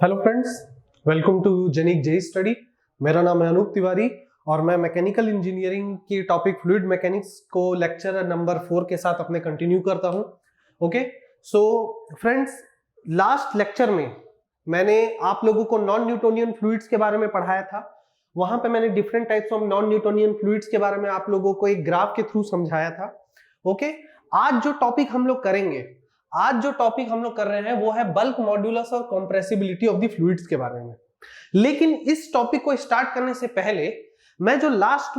Hello friends, welcome to जेनिक जे study. मेरा नाम है अनूप तिवारी और मैं मैकेनिकल इंजीनियरिंग की टॉपिक फ्लूइड मैकेनिक्स को लेक्चर नंबर 4 के साथ अपने कंटिन्यू करता हूं। Okay, so friends, last lecture में मैंने आप लोगों को नॉन न्यूटोनियन फ्लूइड्स के बारे में पढ़ाया था। वहां पे मैंने different types of non Newtonian fluids के बारे में आप लोगों को एक ग्राफ के थ्रू समझाया था। ओके, आज जो टॉपिक हम लोग कर रहे हैं वो है बल्क मॉड्यूलस और कंप्रेसिबिलिटी ऑफ द फ्लूइड्स के बारे में। लेकिन इस टॉपिक को स्टार्ट करने से पहले मैं जो लास्ट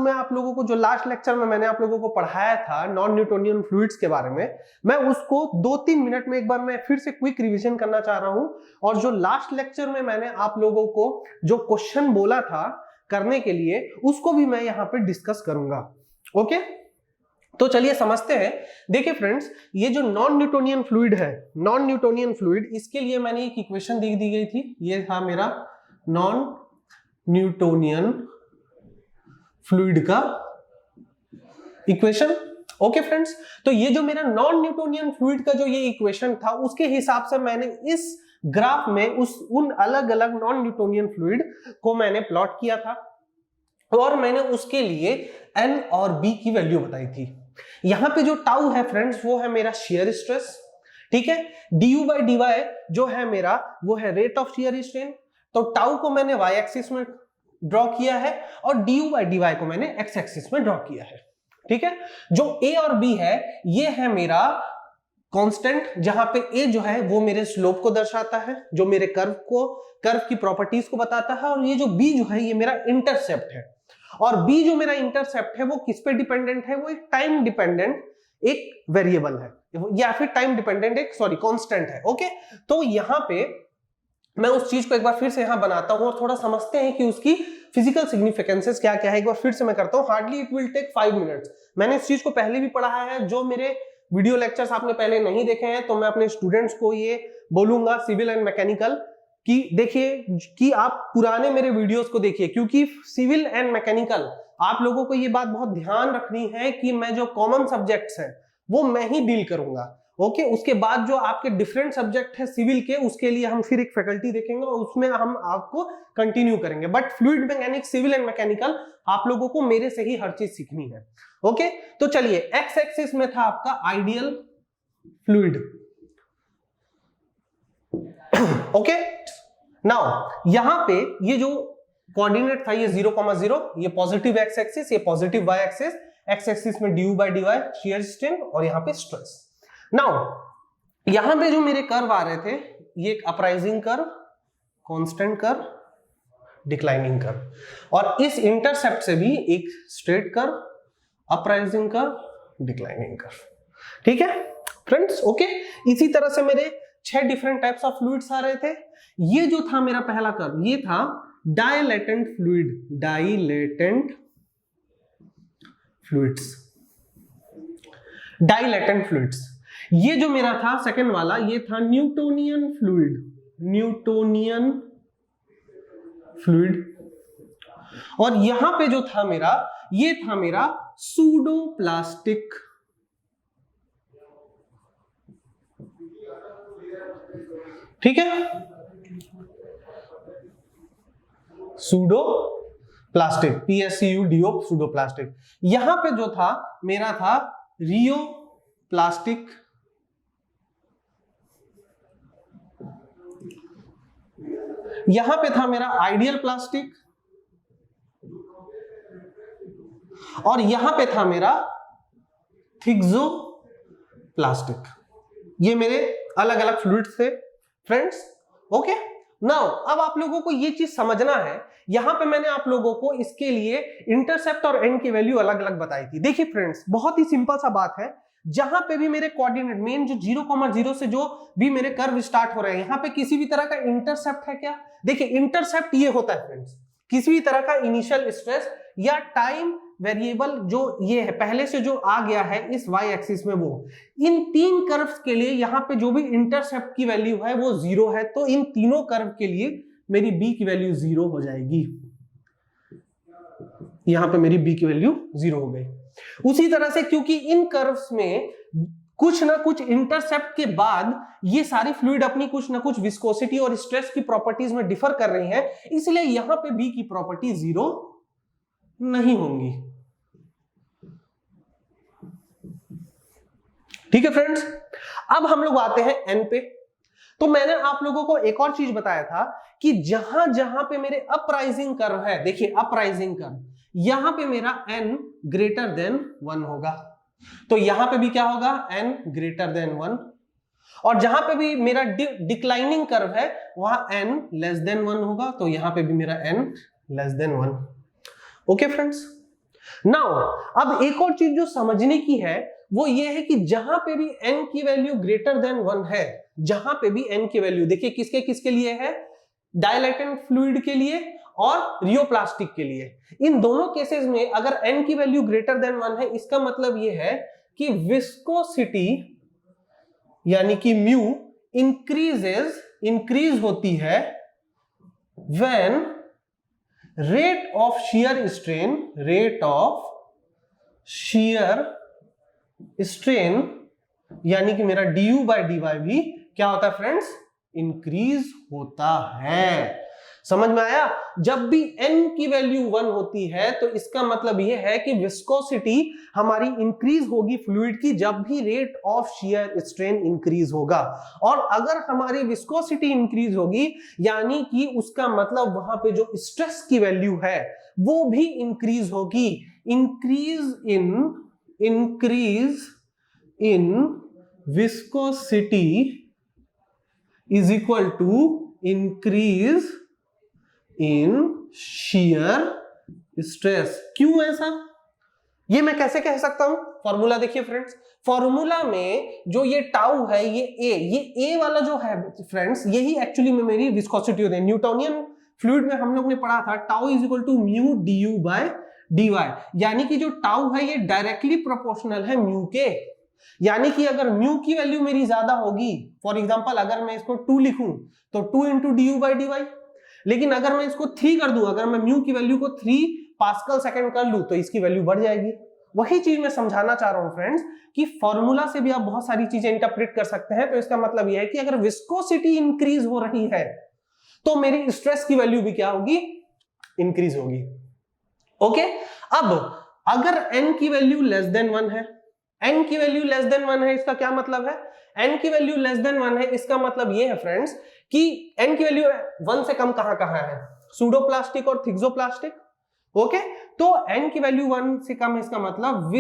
लेक्चर में मैंने आप लोगों को पढ़ाया था नॉन न्यूटोनियन फ्लूइड्स के बारे में, मैं उसको 2-3 मिनट में एक बार मैं फिर से क्विक रिवीजन करना चाह रहा हूं। और जो लास्ट लेक्चर में मैंने आप लोगों को जो क्वेश्चन बोला था करने के लिए, उसको भी मैं यहां पे डिस्कस करूंगा। ओके, तो चलिए समझते हैं। देखिए फ्रेंड्स, ये जो नॉन न्यूटोनियन फ्लूइड, इसके लिए मैंने एक इक्वेशन दी गई थी। ये था मेरा नॉन न्यूटोनियन फ्लूइड का इक्वेशन। ओके फ्रेंड्स, तो ये जो मेरा नॉन न्यूटोनियन फ्लूइड का जो ये इक्वेशन था, उसके हिसाब से मैंने इस ग्राफ में उन अलग अलग नॉन न्यूटोनियन फ्लूइड को मैंने प्लॉट किया था और मैंने उसके लिए N और B की वैल्यू बताई थी। यहां पे जो टाउ है फ्रेंड्स, वो है मेरा शियर स्ट्रेस, ठीक है। du by dy जो है मेरा, वो है रेट ऑफ शियर स्ट्रेन। तो टाउ को मैंने y एक्सिस में ड्रॉ किया है और du by dy को मैंने x एक्सिस में ड्रॉ किया है, ठीक है। जो a और b है, ये है मेरा कांस्टेंट, जहां पे a जो है वो मेरे स्लोप को दर्शाता है, जो मेरे कर्व की प्रॉपर्टीज को बताता है, और ये जो b जो है ये मेरा इंटरसेप्ट है। और b जो मेरा इंटरसेप्ट है वो किस पे डिपेंडेंट है? वो एक टाइम डिपेंडेंट एक वेरिएबल है, या फिर टाइम डिपेंडेंट एक कांस्टेंट है। ओके, तो यहां पे मैं उस चीज को एक बार फिर से यहां बनाता हूं और थोड़ा समझते हैं कि उसकी फिजिकल सिग्निफिकेंसेस क्या क्या है। एक बार फिर से मैं करता हूं, hardly it will take 5 minutes. मैंने इस चीज को पहले भी पढ़ा है। जो मेरे वीडियो लेक्चर्स आपने पहले नहीं देखे हैं, तो मैं अपने स्टूडेंट्स को ये बोलूंगा, सिविल एंड मैकेनिकल, कि देखिए कि आप पुराने मेरे वीडियोस को देखिए, क्योंकि सिविल एंड मैकेनिकल आप लोगों को ये बात बहुत ध्यान रखनी है कि मैं जो कॉमन सब्जेक्ट्स हैं वो मैं ही डील करूंगा। ओके, उसके बाद जो आपके डिफरेंट सब्जेक्ट है सिविल के, उसके लिए हम फिर एक फैकल्टी देखेंगे और उसमें हम आपको कंटिन्यू करेंगे। But fluid mechanics, civil and mechanical आप लोगों को मेरे से ही हर चीज सीखनी है। ओके, तो चलिए, एक्स एक्सिस में था आपका आइडियल फ्लूइड। ओके, नाउ यहां पे ये जो कोऑर्डिनेट था, ये 0,0, ये पॉजिटिव एक्स एक्सिस, ये positive Y axis. X axis में du by dy shear strain और यहां पे स्ट्रेस। नाउ यहां पे जो मेरे कर्व आ रहे थे, ये एक uprising curve, constant curve, declining curve, और इस इंटरसेप्ट से भी एक straight curve, uprising curve, declining curve, ठीक है फ्रेंड्स। ओके, इसी तरह से मेरे 6 डिफरेंट टाइप्स ऑफ फ्लूइड्स आ रहे थे। ये जो था मेरा पहला कर्व, ये था डाइलेटेंट फ्लूइड्स। ये जो मेरा था सेकंड वाला, ये था न्यूटोनियन फ्लूइड। और यहां पे जो था मेरा, ये था मेरा सूडो प्लास्टिक, ठीक है, pseudo plastic, PSCUDO, pseudo plastic. यहां पे जो था मेरा था रियो प्लास्टिक, यहां पे था मेरा आइडियल प्लास्टिक, और यहां पे था मेरा थिक्सो प्लास्टिक। ये मेरे अलग अलग फ्लूइड्स थे फ्रेंड्स। ओके, नाउ अब आप लोगों को ये चीज समझना है, यहां पे मैंने आप लोगों को इसके लिए इंटरसेप्ट और एन की वैल्यू अलग अलग बताई थी। देखिए फ्रेंड्स, बहुत ही सिंपल सा बात है, जहां पे भी मेरे कोऑर्डिनेट मेन जो 0,0 से जो भी मेरे कर्व स्टार्ट हो रहे हैं, यहां पे किसी भी तरह का इंटरसेप्ट है क्या? देखिए, इंटरसेप्ट ये होता है फ्रेंड्स, किसी भी तरह का इनिशियल स्ट्रेस या टाइम वेरिएबल जो ये है पहले से जो आ गया है इस y एक्सिस में, वो इन 3 कर्व्स के लिए यहां पे जो भी इंटरसेप्ट की वैल्यू है वो 0 है। तो इन तीनों कर्व के लिए मेरी b की वैल्यू 0 हो जाएगी। यहां पे मेरी b की वैल्यू 0 हो गई। उसी तरह से क्योंकि इन कर्व्स में कुछ ना कुछ इंटरसेप्ट के बाद ये सारी फ्लूइड अपनी कुछ ना कुछ विस्कोसिटी और स्ट्रेस की प्रॉपर्टीज में डिफर कर रही हैं, इसलिए यहां पे बी की प्रॉपर्टी 0 नहीं होंगी। ठीक है फ्रेंड्स, अब हम लोग आते हैं एन पे। तो मैंने आप लोगों को एक और चीज बताया था कि जहां जहां पे मेरे अपराइजिंग कर्व है, देखिए अपराइजिंग कर्व, यहां पे मेरा n ग्रेटर देन 1 होगा, तो यहां पे भी क्या होगा, n ग्रेटर देन 1, और जहां पे भी मेरा डिक्लाइनिंग कर्व है वहां n लेस देन 1 होगा, तो यहां पे भी मेरा n less than 1। Okay friends, now अब एक और चीज जो समझने की है वो ये है कि जहां पे भी n की वैल्यू ग्रेटर देन 1 है, जहां पे भी n की वैल्यू, देखिए किसके किसके लिए है, डायलेटेंट फ्लूइड के लिए और रियोप्लास्टिक के लिए, इन दोनों केसेस में अगर n की वैल्यू ग्रेटर देन 1 है, इसका मतलब ये है कि विस्कोसिटी यानी कि म्यू इंक्रीज होती है when rate of shear strain यानी कि मेरा du by dy भी क्या होता है फ्रेंड्स, इंक्रीज होता है। समझ में आया, जब भी n की वैल्यू 1 होती है तो इसका मतलब यह है कि विस्कोसिटी हमारी इंक्रीज होगी फ्लूइड की जब भी rate of shear strain increase होगा, और अगर हमारी विस्कोसिटी इंक्रीज होगी यानी कि उसका मतलब वहां पे जो स्ट्रेस की वैल्यू है वो भी इंक्रीज होगी। Increase in viscosity is equal to increase in shear stress. क्यों ऐसा, ये मैं कैसे कह सकता हूं, फॉर्मूला देखिए फ्रेंड्स, फॉर्मूला में जो ये टाउ है, ये ए वाला जो है फ्रेंड्स, यही एक्चुअली में मेरी विस्कोसिटी होती है। न्यूटोनियन फ्लूइड में हम लोग ने पढ़ा था tau is equal to mu du by dy, यानी कि जो टाउ है ये डायरेक्टली प्रोपोर्शनल है म्यू के, यानी कि अगर म्यू की वैल्यू मेरी ज्यादा होगी, फॉर एग्जांपल अगर मैं इसको 2 लिखूं तो 2 इंटू du बाई dy, लेकिन अगर मैं इसको 3 कर दूं, अगर मैं म्यू की वैल्यू को 3 पास्कल सेकंड कर लूं तो इसकी वैल्यू बढ़ जाएगी। वही चीज मैं समझाना चाह रहा हूं फ्रेंड्स कि फॉर्मूला से भी आप बहुत सारी चीजें इंटरप्रेट कर सकते हैं। तो इसका मतलब यह है कि अगर विस्कोसिटी इंक्रीज हो रही है तो मेरी स्ट्रेस की वैल्यू भी क्या होगी, इंक्रीज होगी। ओके, अब अगर n की वैल्यू लेस देन 1 है, n की वैल्यू लेस देन 1 है, इसका क्या मतलब है, n की वैल्यू लेस देन 1 है, इसका मतलब ये है फ्रेंड्स कि n की वैल्यू 1 से कम कहां कहां है, सूडोप्लास्टिक और थिक्सोप्लास्टिक। ओके, तो n की वैल्यू 1 से कम है, इसका मतलब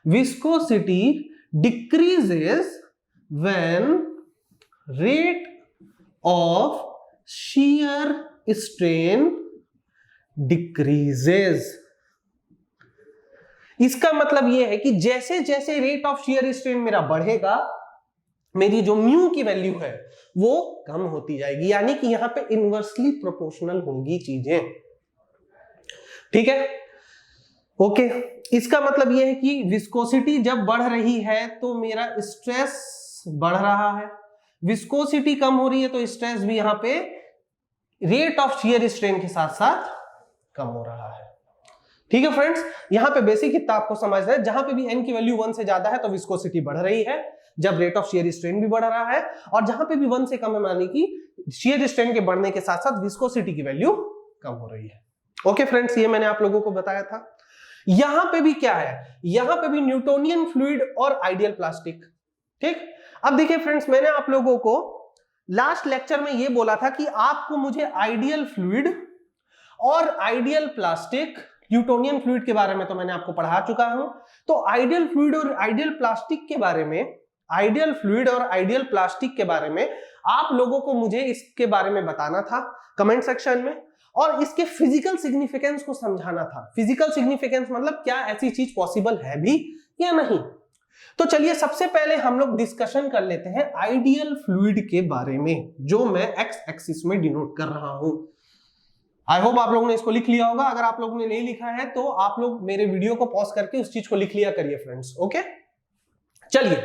viscosity decreases when rate of shear strain decreases. इसका मतलब यह है कि जैसे जैसे रेट ऑफ शियर स्ट्रेन मेरा बढ़ेगा, मेरी जो म्यू की वैल्यू है वो कम होती जाएगी, यानी कि यहां पे इनवर्सली प्रोपोर्शनल होगी चीजें। ठीक है, ओके, इसका मतलब यह है कि विस्कोसिटी जब बढ़ रही है तो मेरा स्ट्रेस बढ़ रहा है, विस्कोसिटी कम हो रही है तो स्ट्रेस भी यहां पे रेट ऑफ शियर स्ट्रेन के साथ साथ कम हो रहा है। ठीक है फ्रेंड्स, यहां पे बेसिक इतना आपको समझना है, जहां पे भी n की वैल्यू 1 से ज्यादा है तो विस्कोसिटी बढ़ रही है, जब रेट ऑफ शियर स्ट्रेन भी बढ़ रहा है, और जहां पे भी 1 से कम है माने कि शियर स्ट्रेन के बढ़ने के साथ साथ विस्कोसिटी की वैल्यू कम हो रही है। ओके फ्रेंड्स, ये मैंने आप लोगों को बताया था। यहां पे भी क्या है, यहां पे भी न्यूटोनियन फ्लूइड और आइडियल प्लास्टिक। ठीक, अब देखिए फ्रेंड्स, मैंने आप लोगों को लास्ट लेक्चर में ये बोला था कि आपको मुझे आइडियल फ्लूइड और आइडियल प्लास्टिक, न्यूटोनियन फ्लूइड के बारे में तो मैंने आपको पढ़ा चुका हूं, तो आइडियल फ्लूइड और आइडियल प्लास्टिक के बारे में, आइडियल फ्लूइड और आइडियल प्लास्टिक के बारे में आप लोगों को मुझे इसके बारे में बताना था कमेंट सेक्शन में, और इसके फिजिकल सिग्निफिकेंस को समझाना था। फिजिकल सिग्निफिकेंस मतलब क्या ऐसी चीज पॉसिबल है भी या नहीं। तो चलिए सबसे पहले हम लोग डिस्कशन कर लेते हैं आइडियल फ्लूइड के बारे में, जो मैं एक्स एक्सिस में डिनोट कर रहा हूं। आई होप आप लोगों ने इसको लिख लिया होगा, अगर आप लोगों ने नहीं लिखा है तो आप लोग मेरे वीडियो को पॉज करके उस चीज को लिख लिया करिए फ्रेंड्स। ओके, चलिए,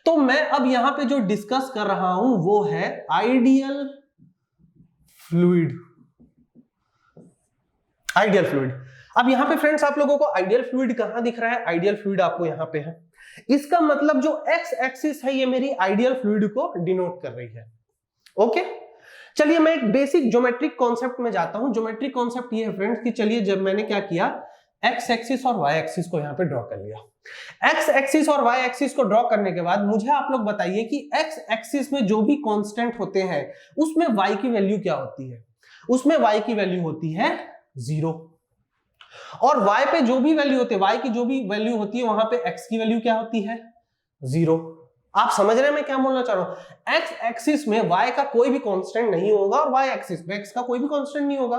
तो मैं अब यहां पे जो डिस्कस कर रहा हूं वो है आइडियल फ्लूइड। आइडियल फ्लूइड, अब यहाँ पे फ्रेंड्स आप लोगों को आइडियल फ्लूइड कहां दिख रहा है? आइडियल फ्लूइड आपको यहाँ पे है। इसका मतलब जो एक्स एक्सिस है ये मेरी आइडियल फ्लूइड को डिनोट कर रही है। ओके, चलिए मैं एक बेसिक ज्योमेट्रिक कॉन्सेप्ट में जाता हूं। ज्योमेट्रिक कॉन्सेप्ट ये है फ्रेंड्स कि चलिए जब मैंने क्या किया, एक्स एक्सिस और वाई एक्सिस को यहाँ पे ड्रॉ कर लिया। एक्स एक्सिस और वाई एक्सिस को ड्रॉ करने के बाद मुझे आप लोग बताइए कि एक्स एक्सिस में जो भी कांस्टेंट होते हैं उसमें वाई की वैल्यू क्या होती है? उसमें वाई की वैल्यू होती है 0, और y पे जो भी वैल्यू होती है, y की जो भी वैल्यू होती है वहां पे x की वैल्यू क्या होती है? 0। आप समझ रहे हैं मैं क्या बोलना चाह रहा हूं? x एक्सिस में y का कोई भी कांस्टेंट नहीं होगा और y एक्सिस में x का कोई भी कांस्टेंट नहीं होगा।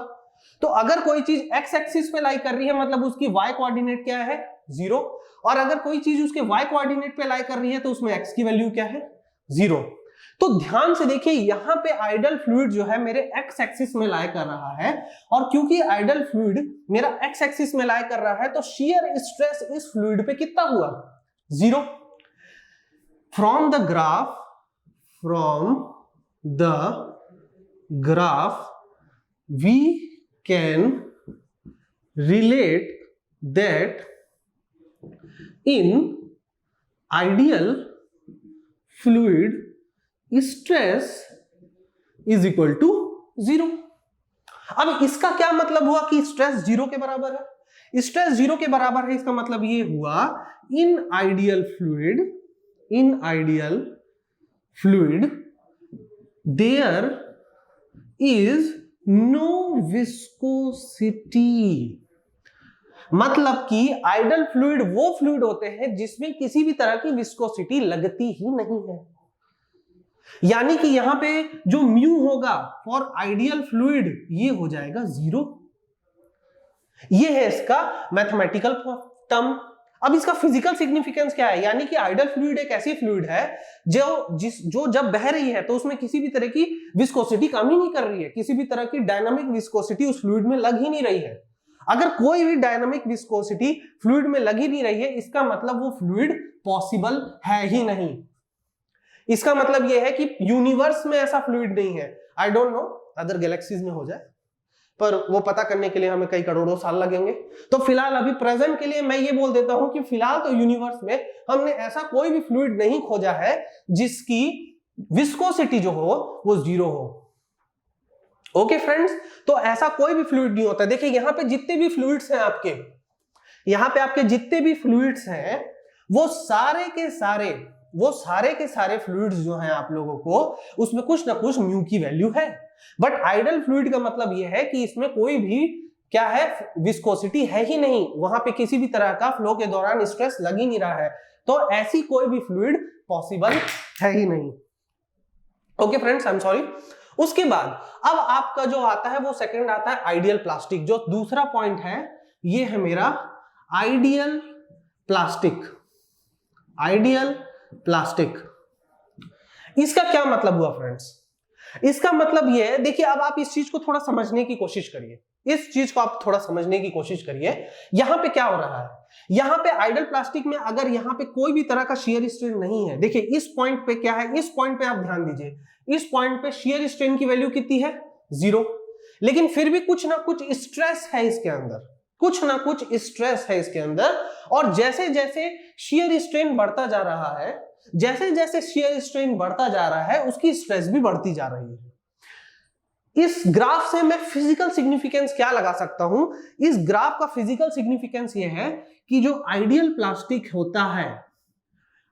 तो अगर कोई चीज x एक्सिस पे लाई कर रही है मतलब उसकी y कोऑर्डिनेट क्या है? 0, और अगर कोई चीज उसके y कोऑर्डिनेट पे लाई कर रही है तो उसमें x की वैल्यू क्या है? 0। तो ध्यान से देखिए यहां पे आइडियल फ्लूइड जो है मेरे एक्स एक्सिस में लाई कर रहा है, और क्योंकि आइडियल फ्लूइड मेरा एक्स एक्सिस में लाई कर रहा है तो शियर स्ट्रेस इस फ्लूइड पे कितना हुआ? 0। From the graph we can relate that in ideal fluid stress is equal to 0। अब इसका क्या मतलब हुआ कि स्ट्रेस 0 के बराबर है? स्ट्रेस 0 के बराबर है, इसका मतलब ये हुआ in ideal fluid there is no viscosity. मतलब कि आइडियल फ्लूइड वो फ्लूइड होते हैं जिसमें किसी भी तरह की विस्कोसिटी लगती ही नहीं है। यानी कि यहां पे जो म्यू होगा फॉर आइडियल फ्लूइड ये हो जाएगा 0। ये है इसका मैथमेटिकल टर्म। अब इसका फिजिकल सिग्निफिकेंस क्या है? यानी कि आइडियल फ्लूइड एक ऐसी फ्लूइड है जो जब बह रही है तो उसमें किसी भी तरह की विस्कोसिटी कम ही नहीं कर रही है, किसी भी तरह की डायनामिक विस्कोसिटी उस फ्लूइड में लग ही नहीं रही है। अगर कोई भी डायनामिक विस्कोसिटी फ्लूइड में लग ही नहीं रही है इसका मतलब वो फ्लूइड पॉसिबल है ही नहीं। इसका मतलब यह है कि यूनिवर्स में ऐसा फ्लूइड नहीं है। I don't know other galaxies में हो जाए, पर वो पता करने के लिए हमें कई करोड़ों साल लगेंगे। तो फिलहाल अभी प्रेजेंट के लिए मैं ये बोल देता हूं कि फिलहाल तो यूनिवर्स में हमने ऐसा कोई भी फ्लूइड नहीं खोजा है जिसकी विस्कोसिटी जो हो वो 0 हो। ओके फ्रेंड्स, तो ऐसा कोई भी फ्लूइड नहीं होता। देखिए यहां पे जितने भी फ्लूइड्स हैं आपके जितने भी फ्लूइड्स हैं वो सारे के सारे फ्लूइड्स जो हैं आप लोगों को उसमें कुछ ना कुछ म्यू की वैल्यू है। बट आइडियल फ्लूइड का मतलब यह है कि इसमें कोई भी क्या है? विस्कोसिटी है ही नहीं, वहां पे किसी भी तरह का फ्लो के दौरान स्ट्रेस लग ही नहीं रहा है। तो ऐसी कोई भी फ्लूइड पॉसिबल है ही नहीं। Okay friends, I am sorry. उसके बाद अब आपका जो आता है वो सेकंड आता है आइडियल प्लास्टिक। जो दूसरा पॉइंट है ये है मेरा आइडियल प्लास्टिक। इसका क्या मतलब हुआ फ्रेंड्स? इसका मतलब यह है, देखिए अब आप इस चीज को थोड़ा समझने की कोशिश करिए, यहां पे क्या हो रहा है? यहां पे आइडियल प्लास्टिक में अगर यहां पे कोई भी तरह का शियर स्ट्रेन नहीं है, देखिए इस पॉइंट पे क्या है, इस पॉइंट पे आप ध्यान दीजिए, इस पॉइंट पे शियर स्ट्रेन की वैल्यू कितनी है? 0। लेकिन फिर भी कुछ ना कुछ स्ट्रेस है इसके अंदर, और जैसे जैसे शियर स्ट्रेन बढ़ता जा रहा है उसकी स्ट्रेस भी बढ़ती जा रही है। इस ग्राफ से मैं फिजिकल सिग्निफिकेंस क्या लगा सकता हूं? इस ग्राफ का फिजिकल सिग्निफिकेंस यह है कि जो आइडियल प्लास्टिक होता है,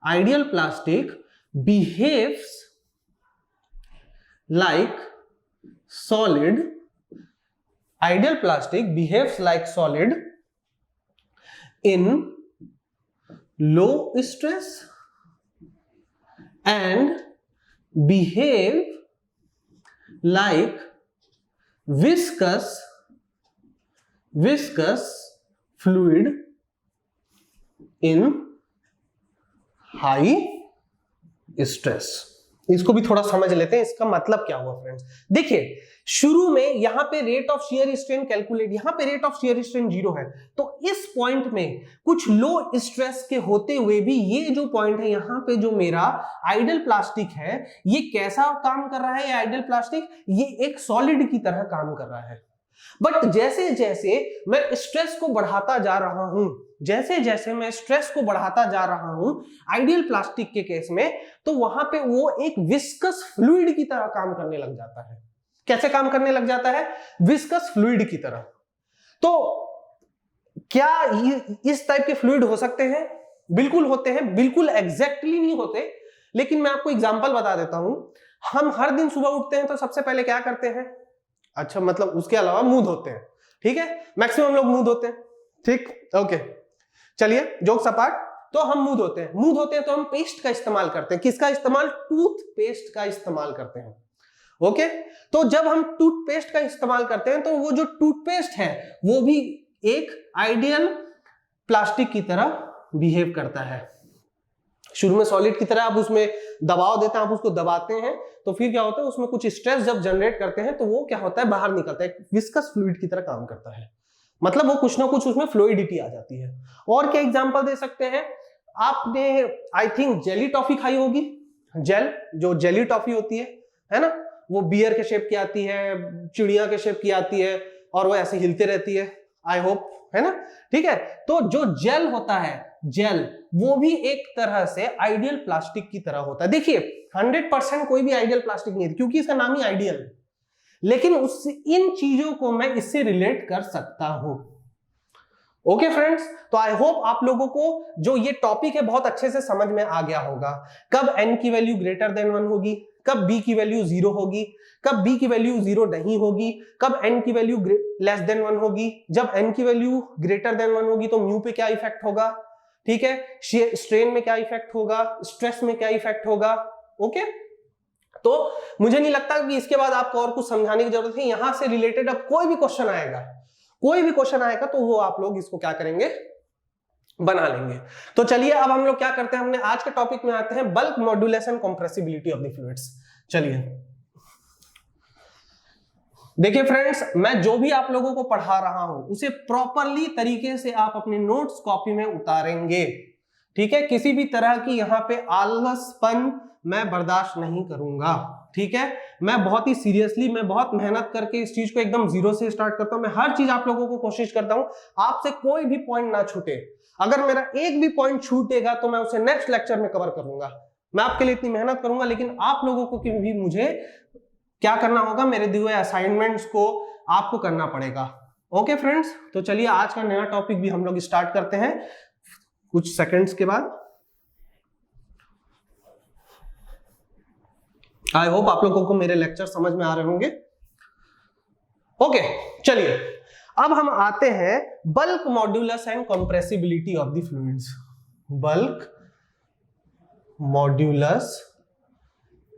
ideal plastic behaves like solid in low stress and behave like viscous fluid in high stress। इसको भी थोड़ा समझ लेते हैं, इसका मतलब क्या हुआ फ्रेंड्स। देखिए शुरू में यहां पे rate of shear strain calculate, यहां पे रेट ऑफ शियर स्ट्रेन 0 है, तो इस पॉइंट में कुछ लो स्ट्रेस के होते हुए भी ये जो पॉइंट है यहां पे जो मेरा आइडियल प्लास्टिक है ये कैसा काम कर रहा है? ये आइडियल प्लास्टिक ये एक सॉलिड की तरह काम कर रहा है। बट जैसे जैसे मैं स्ट्रेस को बढ़ाता जा रहा हूं, जैसे जैसे मैं स्ट्रेस को बढ़ाता जा रहा हूं आइडियल प्लास्टिक के केस में, तो वहां पे वो एक विस्कस फ्लूइड की तरह काम करने लग जाता है। कैसे काम करने लग जाता है? विस्कस फ्लूइड की तरह। तो क्या इस टाइप के फ्लूइड हो सकते हैं? बिल्कुल होते हैं, बिल्कुल एग्जैक्टली नहीं होते, लेकिन मैं आपको एग्जांपल बता देता हूं। हम हर दिन सुबह उठते हैं तो सबसे पहले क्या करते हैं? अच्छा, मतलब उसके अलावा मुंह धोते हैं, ठीक है, मैक्सिमम लोग मुंह धोते हैं, ठीक, ओके, चलिए जोक सपाट। तो हम मुंह धोते हैं, मुंह धोते हैं तो हम पेस्ट का इस्तेमाल करते हैं। किसका इस्तेमाल? टूथपेस्ट का इस्तेमाल करते हैं, ओके। तो जब हम टूथपेस्ट का इस्तेमाल करते हैं तो वो जो टूथपेस्ट है वो भी एक आइडियल प्लास्टिक की तरह बिहेव करता है। शुरू में सॉलिड की तरह आप उसमें दबाव देते हैं, आप उसको दबाते हैं तो फिर क्या होता है, उसमें कुछ स्ट्रेस जब जनरेट करते हैं तो वो क्या होता है, बाहर निकलता है, विस्कस फ्लूइड की तरह काम करता है। मतलब वो कुछ ना कुछ उसमें फ्लूइडिटी आ जाती है। और क्या एग्जांपल दे सकते हैं? आपने आई थिंक जेली टॉफी खाई होगी, जेल, जो जेली टॉफी होती है ना, वो बियर के शेप की आती है, चिड़िया के शेप की आती है और वो ऐसे हिलते रहती है, आई होप, है ना, ठीक है। तो जो जेल होता है, जेल, वो भी एक तरह से आइडियल प्लास्टिक की तरह होता है। देखिए 100% कोई भी आइडियल प्लास्टिक नहीं है क्योंकि इसका नाम ही आइडियल है, लेकिन उससे इन चीजों को मैं इससे रिलेट कर सकता हूं। ओके फ्रेंड्स, तो आई होप आप लोगों को जो ये टॉपिक है बहुत अच्छे से समझ में आ गया होगा। कब n की वैल्यू ग्रेटर देन 1 होगी, कब b की वैल्यू 0 होगी, कब b की वैल्यू 0 नहीं होगी, कब n की वैल्यू लेस देन 1 होगी, जब n की वैल्यू ग्रेटर देन 1 होगी तो म्यू पे क्या इफेक्ट होगा, ठीक है, स्ट्रेन में क्या इफेक्ट होगा, स्ट्रेस में क्या इफेक्ट होगा, ओके। तो मुझे नहीं लगता कि इसके बाद आपको और कुछ समझाने की जरूरत है। यहां से रिलेटेड अब कोई भी क्वेश्चन आएगा, कोई भी क्वेश्चन आएगा तो वो आप लोग इसको क्या करेंगे, बना लेंगे। तो चलिए अब हम लोग क्या करते हैं, हमने आज के टॉपिक में आते हैं, bulk modulus and compressibility of the fluids. चलिए देखिए फ्रेंड्स, मैं जो भी आप लोगों को पढ़ा रहा हूं उसे प्रॉपरली तरीके से आप अपने नोट्स कॉपी में उतारेंगे, ठीक है। किसी भी तरह की यहां पे आलसपन मैं बर्दाश्त नहीं करूंगा, ठीक है। मैं बहुत ही सीरियसली, मैं बहुत मेहनत करके इस चीज को एकदम जीरो से स्टार्ट करता हूं। मैं हर चीज आप लोगों को कोशिश करता हूं आपसे कोई भी पॉइंट ना छूटे। अगर मेरा एक भी पॉइंट छूटेगा तो मैं उसे नेक्स्ट लेक्चर में कवर करूंगा। मैं आपके लिए इतनी मेहनत करूंगा, लेकिन आप लोगों को भी मुझे क्या करना होगा, मेरे दिए हुए असाइनमेंट्स को आपको करना पड़ेगा। ओके फ्रेंड्स, तो चलिए आज का नया टॉपिक भी हम लोग स्टार्ट करते हैं कुछ सेकंड्स के बाद। आई होप आप लोगों को मेरे लेक्चर समझ में आ रहे होंगे। ओके, चलिए अब हम आते हैं bulk modulus and compressibility of the fluids. Bulk modulus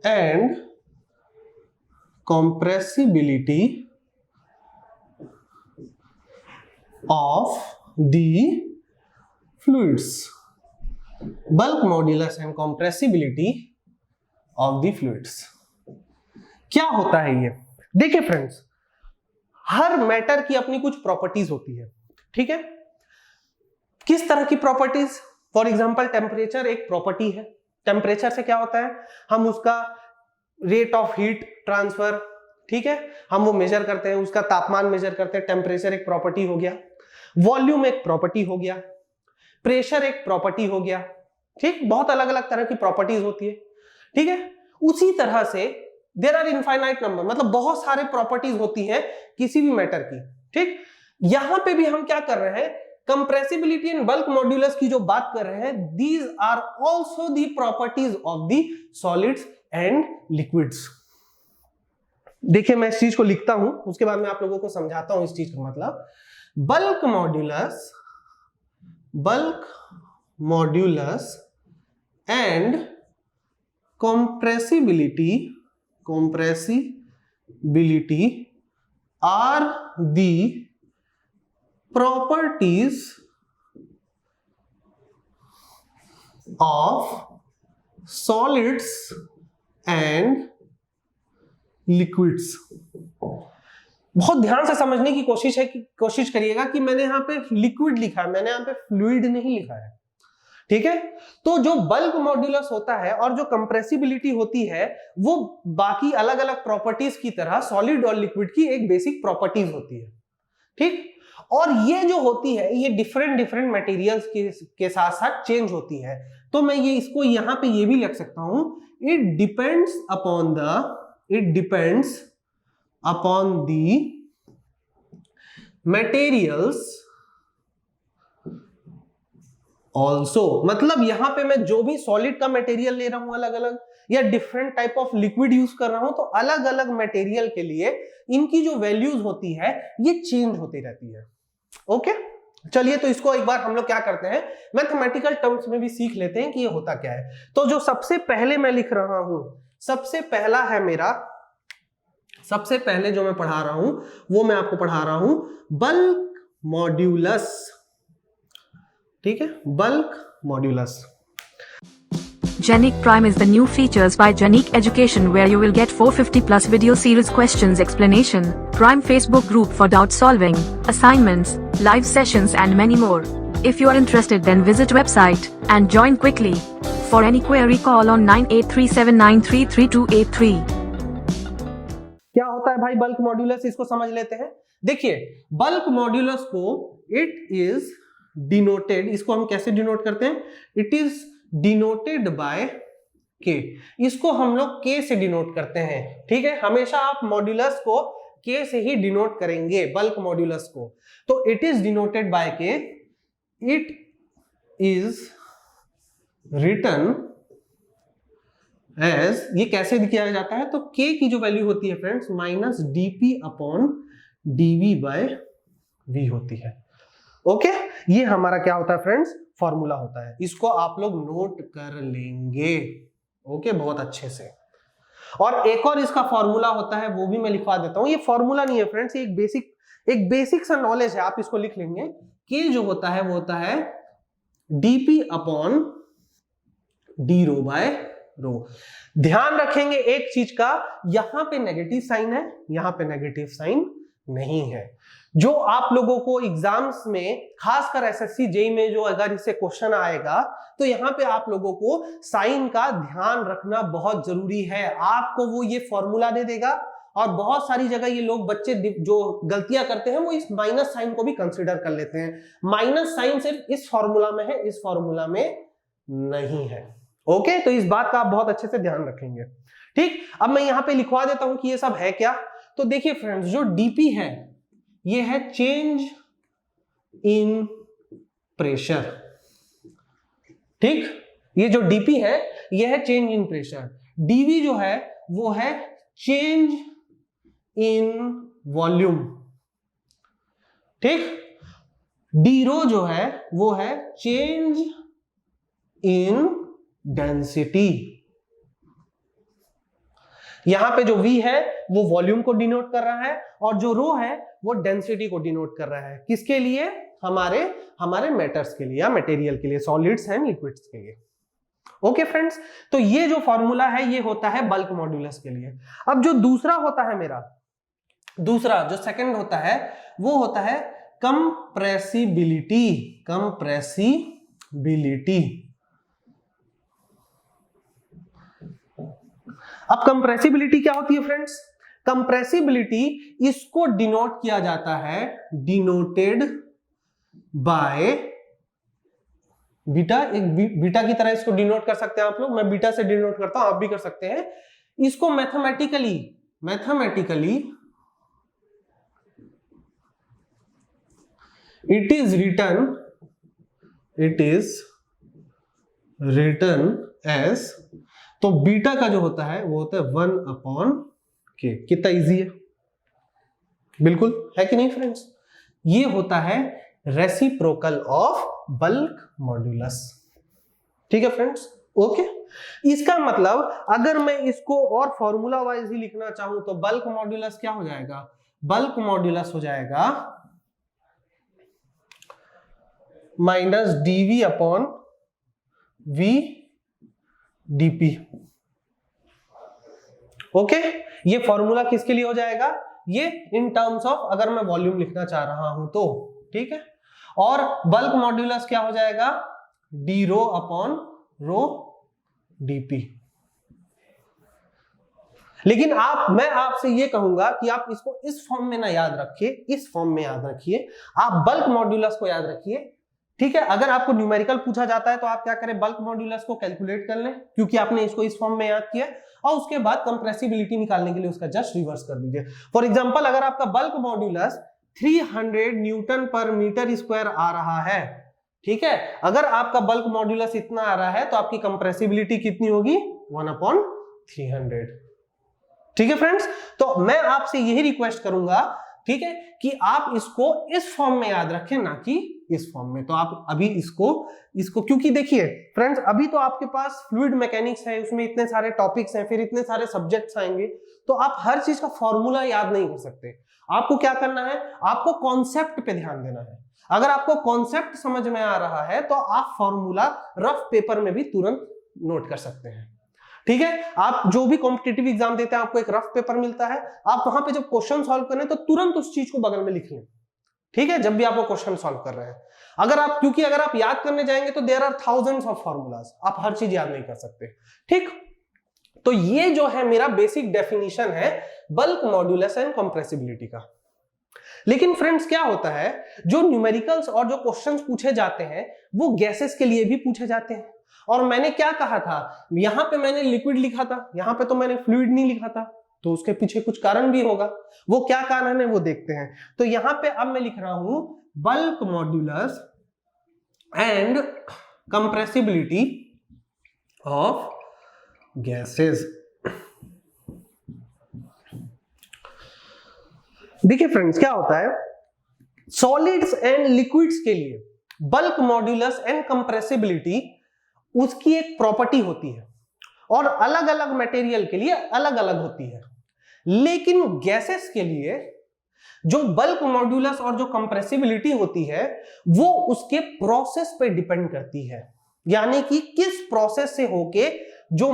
and compressibility of the fluids, bulk modulus and compressibility of the fluids। क्या होता है ये? देखिए फ्रेंड्स, हर मैटर की अपनी कुछ प्रॉपर्टीज होती है, ठीक है। किस तरह की प्रॉपर्टीज? फॉर एग्जांपल टेम्परेचर एक प्रॉपर्टी है। टेम्परेचर से क्या होता है, हम उसका रेट ऑफ हीट ट्रांसफर, ठीक है, हम वो मेजर करते हैं, उसका तापमान मेजर करते हैं। टेम्परेचर एक प्रॉपर्टी हो गया, वॉल्यूम एक प्रॉपर्टी हो गया, प्रेशर एक प्रॉपर्टी हो गया, ठीक, बहुत अलग अलग तरह की प्रॉपर्टीज होती है, ठीक है। उसी तरह से देयर आर इनफाइनाइट नंबर, मतलब बहुत सारे प्रॉपर्टीज होती हैं किसी भी मैटर की, ठीक। यहां पे भी हम क्या कर रहे हैं, कंप्रेसिबिलिटी एंड बल्क मॉड्यूलस की जो बात कर रहे हैं, these are also the properties of the solids and liquids. देखिए मैं इस चीज को लिखता हूं, उसके बाद मैं आप लोगों को समझाता हूं इस चीज का मतलब। Bulk modulus and compressibility are the properties of solids and liquids. बहुत ध्यान से समझने की कोशिश करिएगा कि मैंने यहां पे लिक्विड लिखा है, मैंने यहां पे फ्लूइड नहीं लिखा है, ठीक है। तो जो बल्क मॉड्यूलस होता है और जो कंप्रेसिबिलिटी होती है वो बाकी अलग अलग प्रॉपर्टीज की तरह सॉलिड और लिक्विड की एक बेसिक प्रॉपर्टीज होती है, ठीक। और ये जो होती है ये डिफरेंट डिफरेंट मटेरियल्स के साथ साथ चेंज होती है। तो मैं ये इसको यहां पे ये भी लिख सकता हूं, it depends upon the materials also. मतलब यहां पे मैं जो भी सॉलिड का मटेरियल ले रहा हूं अलग अलग, या different type of liquid use कर रहा हूं, तो अलग अलग मटेरियल के लिए इनकी जो वैल्यूज होती है ये चेंज होती रहती है। ओके, चलिए तो इसको एक बार हम लोग क्या करते हैं, मैथमेटिकल टर्म्स में भी सीख लेते हैं कि ये होता क्या है। तो जो सबसे पहले मैं लिख रहा हूं, सबसे पहला है मेरा, सबसे पहले जो मैं पढ़ा रहा हूं वो मैं आपको पढ़ा रहा हूं बल्क मॉड्यूलस, ठीक है, bulk modulus. Genic Prime is the new features by Genic Education where you will get 450 plus video series questions explanation, Prime Facebook group for doubt solving, assignments, live sessions and many more. If you are interested then visit website and join quickly. For any query call on 9837933283. क्या होता है भाई bulk modulus, इसको समझ लेते हैं। देखिए bulk modulus को इट इज डिनोटेड, इसको हम कैसे डिनोट करते हैं, इट इज डिनोटेड बाय के, इसको हम लोग के से डिनोट करते हैं, ठीक है। हमेशा आप मॉड्यूलस को के से ही डिनोट करेंगे बल्क मॉड्यूलस को। तो इट इज डिनोटेड बाय के, इट इज रिटन एज, ये कैसे किया जाता है, तो के की जो वैल्यू होती है friends minus DP upon DV by V होती है। ओके, ये हमारा क्या होता है फ्रेंड्स, फॉर्मूला होता है। इसको आप लोग नोट कर लेंगे, ओके, बहुत अच्छे से। और एक और इसका फॉर्मूला होता है वो भी मैं लिखवा देता हूं। ये फॉर्मूला नहीं है फ्रेंड्स, ये एक बेसिक सा नॉलेज है, आप इसको लिख लेंगे। के जो होता है वो होता है डीपी अपॉन डी रो बाय रो। ध्यान रखेंगे एक चीज का, यहां पे नेगेटिव साइन है, यहां पे नेगेटिव साइन नहीं है। जो आप लोगों को एग्जाम्स में खासकर एसएससी जेईई में जो अगर इससे क्वेश्चन आएगा तो यहां पे आप लोगों को साइन का ध्यान रखना बहुत जरूरी है। आपको वो ये फॉर्मूला दे देगा और बहुत सारी जगह ये लोग बच्चे जो गलतियां करते हैं वो इस माइनस साइन को भी कंसीडर कर लेते हैं। माइनस साइन सिर्फ इस फॉर्मूला में है, इस फॉर्मूला में नहीं है। ओके, तो इस बात का आप बहुत अच्छे से ध्यान रखेंगे, ठीक। अब मैं यहां पे लिखवा देता हूं कि ये सब है क्या। तो देखिए फ्रेंड्स, जो डीपी है ये है चेंज इन प्रेशर, ठीक। ये जो डीपी है ये है चेंज इन प्रेशर। डीवी जो है वो है चेंज इन वॉल्यूम, ठीक। डी रो जो है वो है चेंज इन डेंसिटी। यहां पे जो V है वो वॉल्यूम को डिनोट कर रहा है और जो रो है वो डेंसिटी को डिनोट कर रहा है। किसके लिए, हमारे मैटर्स के लिए या मटेरियल के लिए, सॉलिड्स एंड लिक्विड्स के लिए। ओके फ्रेंड्स, तो ये जो फॉर्मूला है ये होता है बल्क मॉड्यूलस के लिए। अब जो दूसरा होता है मेरा, दूसरा जो सेकंड होता है वो होता है कंप्रेसिबिलिटी। अब कंप्रेसिबिलिटी क्या होती है फ्रेंड्स, कंप्रेसिबिलिटी इसको डिनोट किया जाता है, डिनोटेड बाय बीटा। एक बीटा की तरह इसको डिनोट कर सकते हैं आप लोग, मैं बीटा से डिनोट करता हूं, आप भी कर सकते हैं इसको। Mathematically it is written as, तो बीटा का जो होता है वो होता है 1/k। कितना इजी है, बिल्कुल है कि नहीं फ्रेंड्स। ये होता है रेसिप्रोकल ऑफ बल्क मॉड्यूलस, ठीक है फ्रेंड्स। ओके, इसका मतलब अगर मैं इसको और फॉर्मूला वाइज ही लिखना चाहूं तो बल्क मॉड्यूलस क्या हो जाएगा, बल्क मॉड्यूलस हो जाएगा minus DV upon V DP. Okay, ये फॉर्मूला किसके लिए हो जाएगा, ये इन टर्म्स ऑफ अगर मैं वॉल्यूम लिखना चाह रहा हूं तो, ठीक है। और बल्क मॉड्यूलस क्या हो जाएगा, D rho upon rho dp। लेकिन मैं आपसे ये कहूंगा कि आप इसको इस फॉर्म में ना याद रखिए, इस फॉर्म में याद रखिए, आप बल्क मॉड्यूलस को याद रखिए। ठीक है, अगर आपको न्यूमेरिकल पूछा जाता है तो आप क्या करें, बल्क मॉड्यूलस को कैलकुलेट कर लें, क्योंकि आपने इसको इस फॉर्म में याद किया, और उसके बाद कंप्रेसिबिलिटी निकालने के लिए उसका जस्ट रिवर्स कर दीजिए। फॉर एग्जांपल, अगर आपका बल्क मॉड्यूलस 300 न्यूटन पर मीटर स्क्वायर आ रहा है, ठीक है, अगर आपका बल्क मॉड्यूलस इतना आ रहा है तो आपकी कंप्रेसिबिलिटी कितनी होगी, 1/300। ठीक है फ्रेंड्स, तो मैं आपसे यही रिक्वेस्ट करूंगा, ठीक है, कि आप इसको इस फॉर्म में याद रखें, ना कि इस फॉर्म में। तो आप अभी इसको क्योंकि देखिए फ्रेंड्स, अभी तो आपके पास फ्लूइड मैकेनिक्स है, उसमें इतने सारे टॉपिक्स हैं, फिर इतने सारे सब्जेक्ट्स आएंगे, तो आप हर चीज का फॉर्मूला याद नहीं कर सकते। आपको क्या करना है, आपको कॉन्सेप्ट पे ध्यान देना है। अगर आपको कॉन्सेप्ट समझ में आ रहा है तो आप फॉर्मूला रफ पेपर में भी तुरंत नोट कर सकते हैं। ठीक है, आप जो भी कॉम्पिटिटिव एग्जाम देते हैं आपको एक रफ पेपर मिलता है, आप वहां पे जब क्वेश्चन सॉल्व करें तो तुरंत उस चीज को बगल में लिख लें। ठीक है, जब भी आप वो क्वेश्चन सॉल्व कर रहे हैं, क्योंकि अगर आप याद करने जाएंगे तो there are thousands of formulas, आप हर चीज याद नहीं कर सकते। ठीक, तो ये जो है मेरा बेसिक डेफिनेशन है बल्क मॉड्यूलस एंड कंप्रेसिबिलिटी का। लेकिन फ्रेंड्स क्या होता है, जो न्यूमेरिकल्स और जो क्वेश्चंस पूछे जाते हैं वो गैसेस के लिए भी पूछे जाते हैं। और मैंने क्या कहा था, यहां पे मैंने लिक्विड लिखा था, यहां पे तो मैंने फ्लूइड नहीं लिखा था, तो उसके पीछे कुछ कारण भी होगा। वो क्या कारण है वो देखते हैं। तो यहां पे अब मैं लिख रहा हूं bulk modulus and compressibility of gases. देखिए फ्रेंड्स क्या होता है, सॉलिड्स एंड लिक्विड्स के लिए बल्क मॉड्यूलस एंड कंप्रेसिबिलिटी उसकी एक प्रॉपर्टी होती है, और अलग अलग मटेरियल के लिए अलग अलग होती है। लेकिन गैसेस के लिए जो बल्क मॉड्यूलस और जो कंप्रेसिबिलिटी होती है वो उसके प्रोसेस पे डिपेंड करती है, यानी कि किस प्रोसेस से होके जो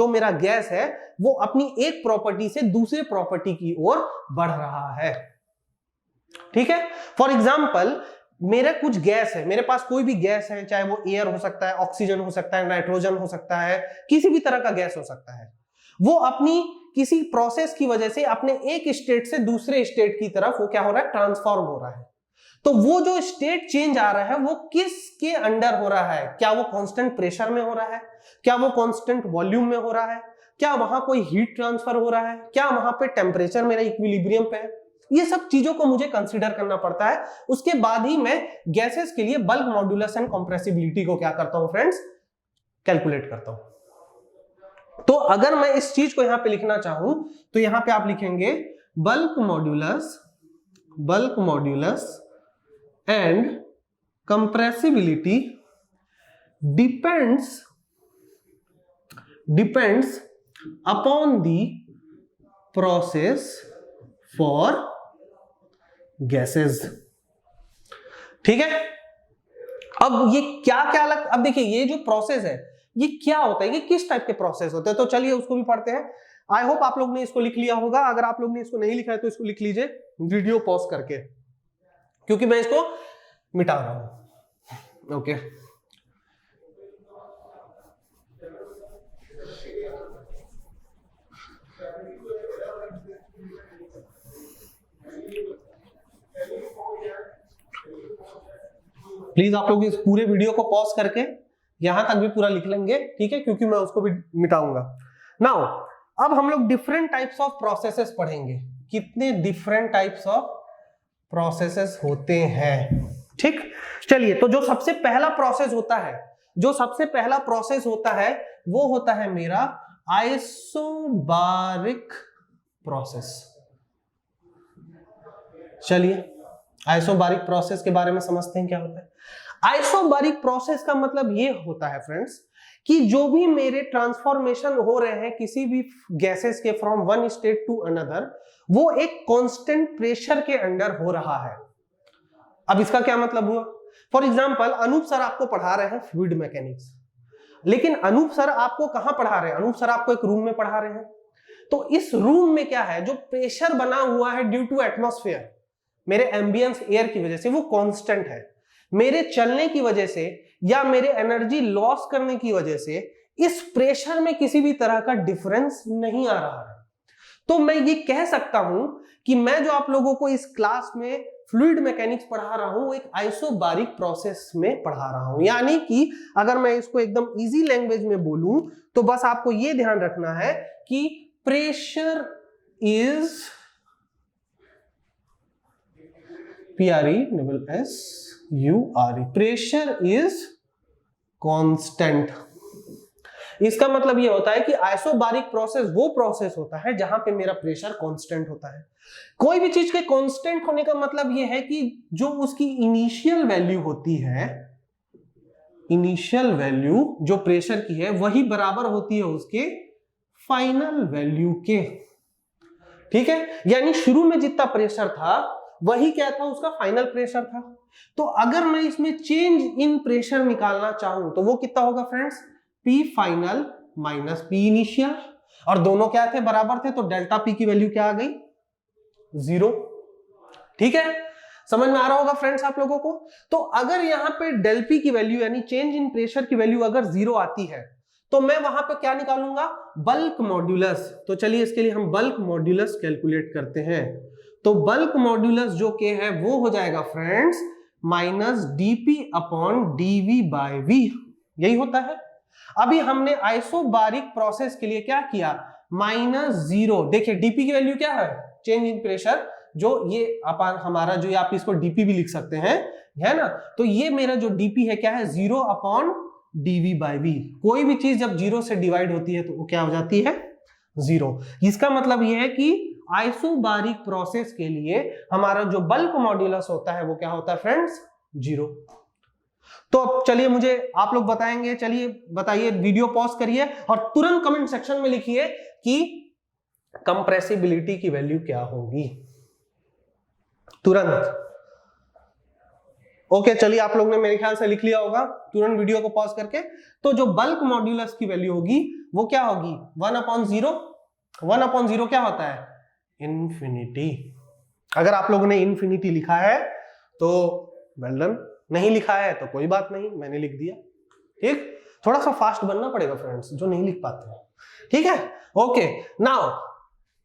मेरा गैस है वो अपनी एक प्रॉपर्टी से दूसरे प्रॉपर्टी की ओर बढ़ रहा है। ठीक है, फॉर एग्जाम्पल मेरा कुछ गैस है, मेरे पास कोई भी गैस है, चाहे वो एयर हो सकता है, ऑक्सीजन हो सकता है, नाइट्रोजन हो सकता है, किसी भी तरह का गैस हो सकता है, वो अपनी किसी प्रोसेस की वजह से अपने एक स्टेट से दूसरे स्टेट की तरफ वो क्या हो रहा है, ट्रांसफॉर्म हो रहा है। तो वो जो स्टेट चेंज आ रहा है वो किसके अंडर हो रहा है, क्या वो कांस्टेंट प्रेशर में हो रहा है, क्या वो कांस्टेंट वॉल्यूम में हो रहा है, क्या वहां कोई हीट ट्रांसफर हो रहा है, क्या वहां पे टेम्परेचर मेरा इक्विलिब्रियम पे है। ये सब चीजों को मुझे कंसीडर करना पड़ता है। उसके बाद ही मैं गैसेस के लिए बल्क मॉड्यूलस एंड कंप्रेसिबिलिटी को क्या करता हूं फ्रेंड्स, कैलकुलेट करता हूं। तो अगर मैं इस चीज को यहां पे लिखना चाहूं तो यहां पे आप लिखेंगे bulk modulus and compressibility depends upon the process for gases. ठीक है, अब ये क्या अलग, अब देखिए ये जो प्रोसेस है ये क्या होता है, ये किस टाइप के प्रोसेस होते हैं, तो चलिए उसको भी पढ़ते हैं। आई होप आप लोग ने इसको लिख लिया होगा, अगर आप लोग ने इसको नहीं लिखा है तो इसको लिख लीजिए वीडियो पॉज करके, क्योंकि मैं इसको मिटा रहा हूं। ओके, प्लीज आप लोग इस पूरे वीडियो को पॉज करके यहां तक भी पूरा लिख लेंगे, ठीक है, क्योंकि मैं उसको भी मिटाऊंगा। नाउ अब हम लोग डिफरेंट टाइप्स ऑफ प्रोसेसेस पढ़ेंगे, कितने डिफरेंट टाइप्स ऑफ प्रोसेसेस होते हैं। ठीक, चलिए, तो जो सबसे पहला प्रोसेस होता है वो होता है मेरा आइसोबारिक प्रोसेस। चलिए आइसोबारिक प्रोसेस के बारे में समझते हैं क्या होता है। आइसोबारिक प्रोसेस का मतलब ये होता है फ्रेंड्स कि जो भी मेरे ट्रांसफॉर्मेशन हो रहे हैं किसी भी गैसेस के from one state to another, वो एक कांस्टेंट प्रेशर के अंडर हो रहा है। अब इसका क्या मतलब हुआ, फॉर एग्जांपल अनूप सर आपको पढ़ा रहे हैं फ्लूइड मैकेनिक्स, लेकिन अनूप सर आपको कहां पढ़ा रहे हैं, अनूप सर आपको एक रूम में पढ़ा रहे हैं। तो इस रूम में क्या है, जो प्रेशर बना हुआ है ड्यू टू एटमॉस्फेयर, मेरे एम्बियंस एयर की वजह से, वो कांस्टेंट है। मेरे चलने की वजह से या मेरे एनर्जी लॉस करने की वजह से इस प्रेशर में किसी भी तरह का डिफरेंस नहीं आ रहा है। तो मैं ये कह सकता हूं कि मैं जो आप लोगों को इस क्लास में फ्लूइड मैकेनिक्स पढ़ा रहा हूं, एक आइसोबारिक प्रोसेस में पढ़ा रहा हूं। यानी कि अगर मैं इसको एकदम इजी लैंग्वेज में बोलूं तो बस आपको ये ध्यान रखना है कि pressure is PRE pressure is constant. इसका मतलब ये होता है कि आइसोबारिक प्रोसेस वो प्रोसेस होता है जहां पे मेरा प्रेशर कांस्टेंट होता है। कोई भी चीज के कांस्टेंट होने का मतलब ये है कि जो उसकी इनिशियल वैल्यू होती है, इनिशियल वैल्यू जो प्रेशर की है वही बराबर होती है उसके फाइनल वैल्यू के। ठीक है, यानी शुरू में जितना प्रेशर था वही क्या था, उसका फाइनल प्रेशर था। तो अगर मैं इसमें चेंज इन प्रेशर निकालना चाहूं तो वो कितना होगा friends, P final minus P initial, और दोनों क्या थे, बराबर थे, तो डेल्टा P की वैल्यू क्या आ गई, 0। ठीक है, समझ में आ रहा होगा फ्रेंड्स आप लोगों को। तो अगर यहां पे डेल P की वैल्यू यानी चेंज इन प्रेशर की वैल्यू अगर 0 आती है तो मैं वहां पे क्या निकालूंगा, बल्क मॉड्यूलस। तो चलिए इसके लिए हम बल्क मॉड्यूलस कैलकुलेट करते हैं। तो बल्क मॉड्यूलस जो के है वो हो जाएगा friends minus dP upon dV by V, यही होता है। अभी हमने आइसोबारिक प्रोसेस के लिए क्या किया, -0। देखिए dP की वैल्यू क्या है, चेंज इन प्रेशर, जो ये अपन हमारा जो आप इसको dP भी लिख सकते हैं, है ना। तो ये मेरा जो dP है क्या है, 0 अपॉन dV बाय V। कोई भी चीज जब 0 से डिवाइड होती है तो वो क्या हो जाती है, 0। इसका मतलब ये है कि आइसोबारिक प्रोसेस के लिए हमारा जो बल्क मॉड्यूलस होता है वो क्या होता है फ्रेंड्स, 0। तो अब चलिए मुझे आप लोग बताएंगे, चलिए बताइए, वीडियो पॉज करिए और तुरंत कमेंट सेक्शन में लिखिए कि कंप्रेसिबिलिटी की वैल्यू क्या होगी, तुरंत। ओके, चलिए आप लोग ने मेरे ख्याल से लिख लिया होगा तुरंत वीडियो को पॉज करके। तो जो बल्क मॉड्यूलस की वैल्यू होगी वो क्या होगी, 1/0। 1/0 क्या होता है, इन्फिनिटी। अगर आप लोगों ने इन्फिनिटी लिखा है तो वेल डन, नहीं लिखा है तो कोई बात नहीं, मैंने लिख दिया। ठीक, थोड़ा सा फास्ट बनना पड़ेगा फ्रेंड्स जो नहीं लिख पाते हैं, ठीक है। ओके, नाउ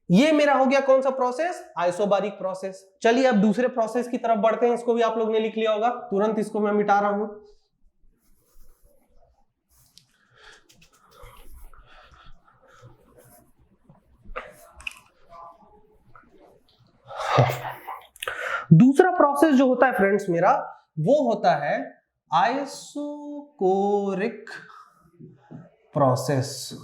ये मेरा हो गया कौन सा प्रोसेस, आइसोबारिक प्रोसेस। चलिए अब दूसरे प्रोसेस की तरफ बढ़ते हैं, इसको भी आप लोग ने लिख लिया होगा, तुरंत इसको मैं मिटा रहा हूं। दूसरा प्रोसेस जो होता है फ्रेंड्स मेरा, वो होता है आइसोकोरिक प्रोसेस।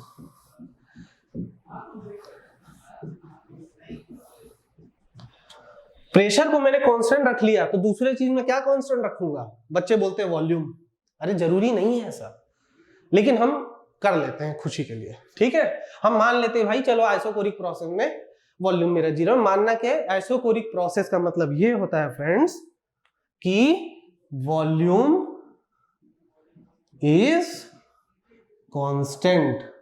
प्रेशर को मैंने कांस्टेंट रख लिया तो दूसरे चीज में क्या कांस्टेंट रखूंगा, बच्चे बोलते हैं वॉल्यूम। अरे जरूरी नहीं है ऐसा, लेकिन हम कर लेते हैं खुशी के लिए, ठीक है। हम मान लेते हैं भाई चलो आइसोकोरिक प्रोसेस में वॉल्यूम मेरा 0। मानना क्या है, आइसोकोरिक प्रोसेस का मतलब ये होता है फ्रेंड्स कि वॉल्यूम इज कांस्टेंट।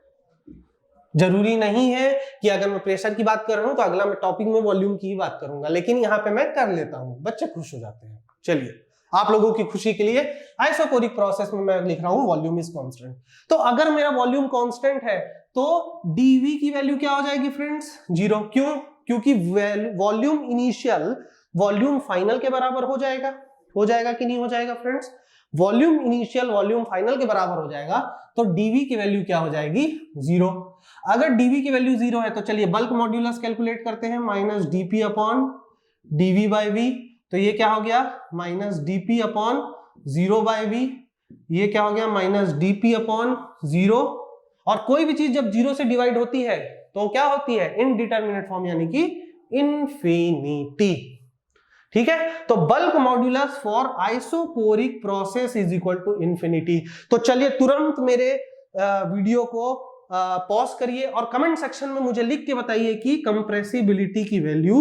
जरूरी नहीं है कि अगर मैं प्रेशर की बात कर रहा हूं तो अगला मैं टॉपिक में वॉल्यूम की ही बात करूंगा, लेकिन यहां पे मैं कर लेता हूं, बच्चे खुश हो जाते हैं। चलिए आप लोगों की खुशी के लिए आइसोकोरिक प्रोसेस में मैं लिख रहा हूं वॉल्यूम इज कांस्टेंट। तो अगर मेरा वॉल्यूम कांस्टेंट है तो dV की वैल्यू क्या हो जाएगी फ्रेंड्स, 0। क्यों, क्योंकि वॉल्यूम इनिशियल वॉल्यूम फाइनल के बराबर हो जाएगा कि नहीं हो जाएगा friends, volume initial volume final के बराबर हो जाएगा, तो dV की वैल्यू क्या हो जाएगी, 0। अगर dV की वैल्यू 0 है तो चलिए बल्क मॉड्यूलस कैलकुलेट करते हैं, minus dP upon dV by V। तो ये क्या हो गया, minus dP upon 0 by V। ये क्या हो गया, माइनस dP अपॉन 0। और कोई भी चीज जब 0 से डिवाइड होती है तो क्या होती है, इनडिटरमिनेट फॉर्म, यानी कि इन्फिनिटी। ठीक है, तो bulk modulus for isochoric process is equal to infinity. तो चलिए तुरंत मेरे वीडियो को पॉज करिए और कमेंट सेक्शन में मुझे लिख के बताइए कि कंप्रेसिबिलिटी की वैल्यू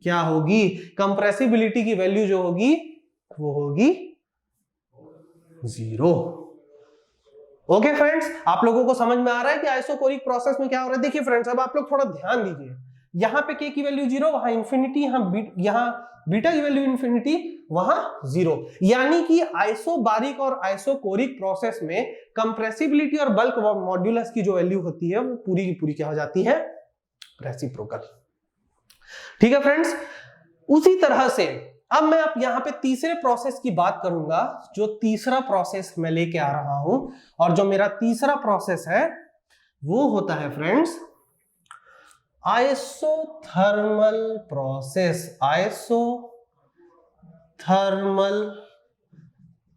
क्या होगी। कंप्रेसिबिलिटी की वैल्यू जो होगी वो होगी 0। ओके फ्रेंड्स, आप लोगों को समझ में आ रहा है कि आइसोकोरिक प्रोसेस में क्या हो रहा है। देखिए फ्रेंड्स, अब आप लोग थोड़ा ध्यान दीजिए, यहाँ पे k की वैल्यू 0, वहां इंफिनिटी, यहाँ बीटा की वैल्यू इंफिनिटी, वहां 0। यानी कि आइसोबारिक और आइसोकोरिक प्रोसेस में कंप्रेसिबिलिटी और बल्क मॉड्यूलस की जो वैल्यू होती है वो पूरी की पूरी क्या हो जाती है, रेसिप्रोकल। ठीक है फ्रेंड्स, उसी तरह से अब मैं आप यहां पे तीसरे प्रोसेस की बात करूंगा। जो तीसरा प्रोसेस मैं लेके आ रहा हूं, और जो मेरा तीसरा प्रोसेस है वो होता है friends isothermal process. Isothermal